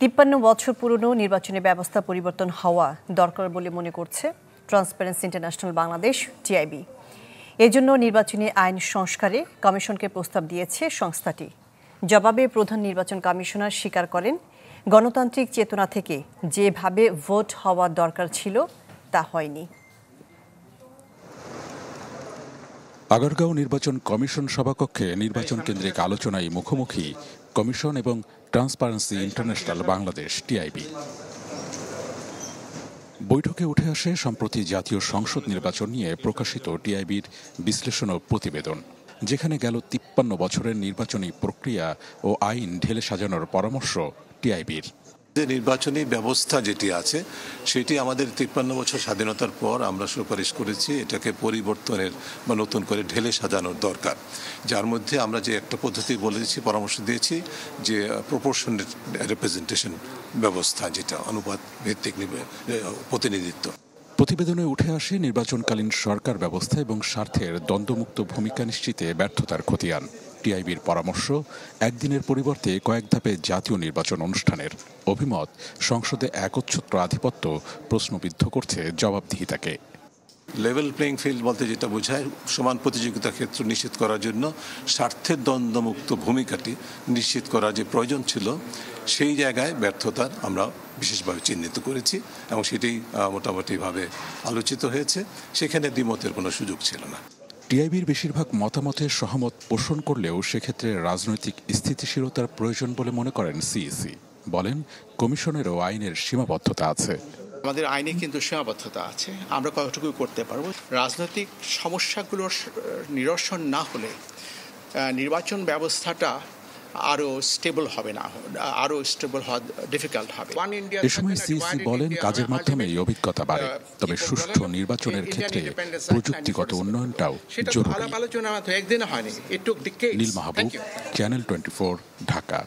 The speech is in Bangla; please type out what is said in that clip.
53 বছর পুরনো নির্বাচনী ব্যবস্থা পরিবর্তন হওয়া দরকার বলে মনে করছে ট্রান্সপারেন্সি ইন্টারন্যাশনাল বাংলাদেশ টিআইবি। এজন্য নির্বাচনী আইন সংস্কারে কমিশনকে প্রস্তাব দিয়েছে সংস্থাটি। জবাবে প্রধান নির্বাচন কমিশনার স্বীকার করেন, গণতান্ত্রিক চেতনা থেকে যেভাবে ভোট হওয়া দরকার ছিল তা হয়নি। আগারগাঁও নির্বাচন কমিশন সভাকক্ষে নির্বাচন কেন্দ্রিক আলোচনায় মুখোমুখি কমিশন এবং ট্রান্সপারেন্সি ইন্টারন্যাশনাল বাংলাদেশ টিআইবি। বৈঠকে উঠে আসে সম্প্রতি জাতীয় সংসদ নির্বাচন নিয়ে প্রকাশিত টিআইবির বিশ্লেষণ ও প্রতিবেদন, যেখানে গেল 53 বছরের নির্বাচনী প্রক্রিয়া ও আইন ঢেলে সাজানোর পরামর্শ টিআইবির। যে নির্বাচনী ব্যবস্থা যেটি আছে সেটি আমাদের 53 বছর স্বাধীনতার পর আমরা সুপারিশ করেছি এটাকে পরিবর্তনের বা নতুন করে ঢেলে সাজানোর দরকার, যার মধ্যে আমরা যে একটা পদ্ধতি বলেছি, পরামর্শ দিয়েছি যে প্রপোর্শনেট রিপ্রেজেন্টেশন ব্যবস্থা, যেটা অনুপাত ভিত্তিক প্রতিনিধিত্ব। প্রতিবেদনে উঠে আসে নির্বাচনকালীন সরকার ব্যবস্থা এবং স্বার্থের দ্বন্দ্বমুক্ত ভূমিকা নিশ্চিতে ব্যর্থতার খতিয়ান। টিআইবির পরামর্শ, একদিনের পরিবর্তে কয়েক ধাপে জাতীয় নির্বাচন অনুষ্ঠানের। অভিমত, সংসদে একচ্ছত্র আধিপত্য প্রশ্নবিদ্ধ করছে জবাবদিহিতাকে। লেভেল প্লেইং ফিল্ড বলতে যেটা বোঝায়, সমান প্রতিযোগিতা ক্ষেত্র নিশ্চিত করার জন্য স্বার্থের দ্বন্দ্বমুক্ত ভূমিকাটি নিশ্চিত করার যে প্রয়োজন ছিল, সেই জায়গায় ব্যর্থতার আমরা বিশেষভাবে চিহ্নিত করেছি এবং সেটি মোটামুটিভাবে আলোচিত হয়েছে। সেখানে দ্বিমতের কোনো সুযোগ ছিল না। টিআইবির বেশিরভাগ মতামতে সহমত পোষণ করলেও সেক্ষেত্রে রাজনৈতিক স্থিতিশীলতার প্রয়োজন বলে মনে করেন সিইসি। বলেন, কমিশনেরও আইনের সীমাবদ্ধতা আছে। আমাদের আইনে কিন্তু সীমাবদ্ধতা আছে, আমরা কতটুকু করতে পারবো। রাজনৈতিক সমস্যাগুলোর নিরসন না হলে নির্বাচন ব্যবস্থাটা আরো স্টেবল হবে না, আরো স্টেবল হওয়া ডিফিকাল্ট হবে। এ সময় সিইসি বলেন, কাজের মাধ্যমে অভিজ্ঞতা বাড়ে, তবে সুষ্ঠু নির্বাচনের ক্ষেত্রে প্রযুক্তিগত উন্নয়নটাও জরুরি। একদিনে হয়নি। নীল মাহবুব, চ্যানেল 24, ঢাকা।